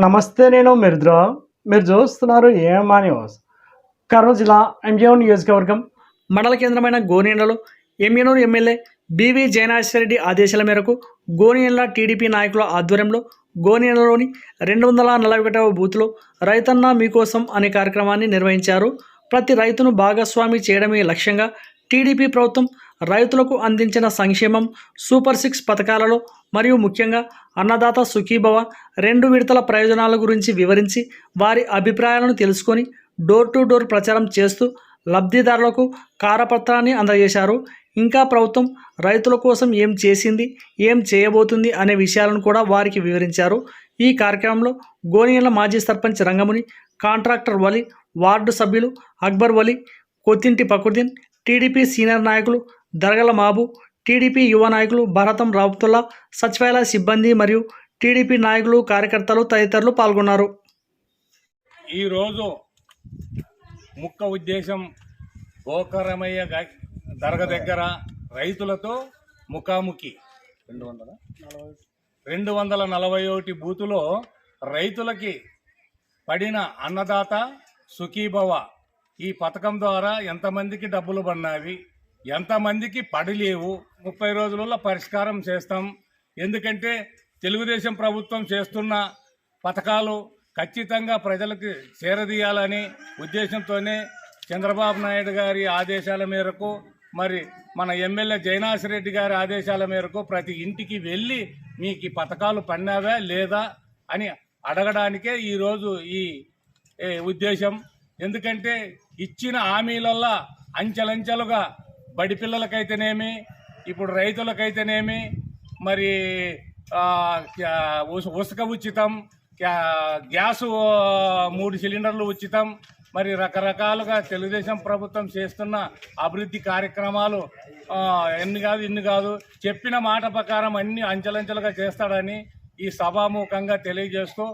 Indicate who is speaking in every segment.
Speaker 1: నమస్తే, నేను మిర్ద్రా. మీరు చూస్తున్నారు ఏమా న్యూస్. కర్నూలు జిల్లా ఎంజేఓ నియోజకవర్గం మండల కేంద్రమైన గోనియండ్లలో ఎమ్మెనూరు ఎమ్మెల్యే బివి జయనాశ్వరరెడ్డి ఆదేశాల మేరకు గోనియండ్ల టీడీపీ నాయకుల ఆధ్వర్యంలో గోనియండ్లలోని 241వ బూత్లో రైతన్న మీకోసం అనే కార్యక్రమాన్ని నిర్వహించారు. ప్రతి రైతును భాగస్వామి చేయడమే లక్ష్యంగా టీడీపీ ప్రభుత్వం రైతులకు అందించిన సంక్షేమం, సూపర్ 6 పథకాలలో మరియు ముఖ్యంగా అన్నదాత సుఖీభవ 2 విడతల ప్రయోజనాల గురించి వివరించి వారి అభిప్రాయాలను తెలుసుకొని డోర్ టు డోర్ ప్రచారం చేస్తూ లబ్ధిదారులకు కారపత్రాన్ని అందజేశారు. ఇంకా ప్రభుత్వం రైతుల కోసం ఏం చేసింది, ఏం చేయబోతుంది అనే విషయాలను కూడా వారికి వివరించారు. ఈ కార్యక్రమంలో గోనియండ్ల మాజీ సర్పంచ్ రంగముని, కాంట్రాక్టర్ వలి, వార్డు సభ్యులు అక్బర్ వలి, కొత్తింటి ఫక్రుద్దీన్, టీడీపీ సీనియర్ నాయకులు దరగల మాబు, టీడీపీ యువ నాయకులు భరతం రావుతుల్లా, సచివాలయ సిబ్బంది మరియు టీడీపీ నాయకులు, కార్యకర్తలు తదితరులు పాల్గొన్నారు.
Speaker 2: ఈరోజు ముఖ్య ఉద్దేశం గోకరమయ్య దర్గా దగ్గర రైతులతో ముఖాముఖి 241 బూతులో రైతులకి పడిన అన్నదాత సుఖీభవ ఈ పథకం ద్వారా ఎంతమందికి డబ్బులు పడినావి, ఎంతమందికి పడలేవు, 30 రోజులలో పరిష్కారం చేస్తాం. ఎందుకంటే తెలుగుదేశం ప్రభుత్వం చేస్తున్న పథకాలు ఖచ్చితంగా ప్రజలకు చేరదీయాలని ఉద్దేశంతోనే చంద్రబాబు నాయుడు గారి ఆదేశాల మేరకు, మరి మన ఎమ్మెల్యే జయనాశ్వరరెడ్డి గారి ఆదేశాల మేరకు ప్రతి ఇంటికి వెళ్ళి మీకు ఈ పథకాలు పడినావా లేదా అని అడగడానికే ఈరోజు ఈ ఉద్దేశం. ఎందుకంటే ఇచ్చిన హామీలల్లా అంచెలంచెలుగా బడి పిల్లలకైతేనేమి, ఇప్పుడు రైతులకైతేనేమి, మరి ఉసుక ఉచితం, గ్యాసు 3 సిలిండర్లు ఉచితం, మరి రకరకాలుగా తెలుగుదేశం ప్రభుత్వం చేస్తున్న అభివృద్ధి కార్యక్రమాలు ఇన్ని కాదు చెప్పిన మాట ప్రకారం అన్ని అంచెలంచెలుగా చేస్తాడని ఈ సభాముఖంగా తెలియజేస్తూ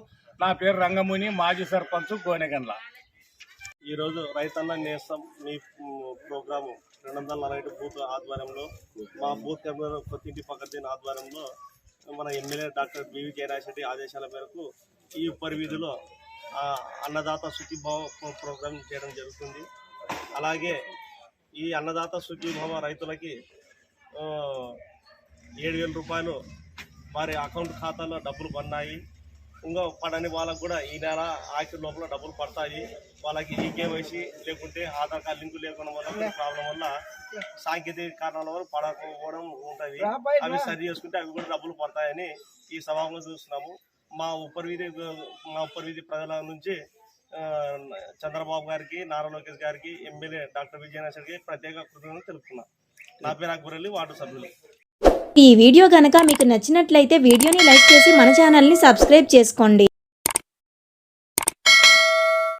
Speaker 2: నా పేరు రంగముని, మాజీ సర్పంచ్ గోనెగండ్ల.
Speaker 3: ఈరోజు రైతన్న నేస్తం మీ ప్రోగ్రాము 242 బూత్ ఆధ్వర్యంలో, మా బూత్ కెమెరా కొత్తింటి ఫక్రుద్దీన్ ఆధ్వర్యంలో, మన ఎమ్మెల్యే డాక్టర్ బివి జయనాశ్వరరెడ్డి ఆదేశాల మేరకు ఈ పరివిధిలో అన్నదాత సుఖీభవ ప్రోగ్రాం చేయడం జరుగుతుంది. అలాగే ఈ అన్నదాత సుఖీభవ రైతులకి 7,000 రూపాయలు వారి అకౌంట్ ఖాతాలో డబ్బులు పడినాయి. ఇంకా పడని వాళ్ళకు కూడా ఈ నెల ఆఖరి లోపల డబ్బులు పడతాయి. వాళ్ళకి ఈకేవైసీ లేకుంటే ఆధార్ కార్డు లింకు లేకుండా వల్ల ప్రాబ్లం వల్ల సాంకేతిక కారణాల వల్ల పడకపోవడం ఉంటుంది. అవి సరి చేసుకుంటే అవి కూడా డబ్బులు పడతాయని ఈ సభలో చూస్తున్నాము. మా ఉపరివిధి ప్రజల నుంచి చంద్రబాబు గారికి, నారా లోకేష్ గారికి, ఎమ్మెల్యే డాక్టర్ విజయనాశ్వరరెడ్డికి ప్రత్యేక కృతజ్ఞతలు తెలుపుతున్నాను. నా పేరు అక్బర్, వార్డు సభ్యులు.
Speaker 4: ఈ వీడియో గనక మీకు నచ్చినట్లయితే వీడియోని లైక్ చేసి మన ఛానల్ని సబ్స్క్రైబ్ చేసుకోండి.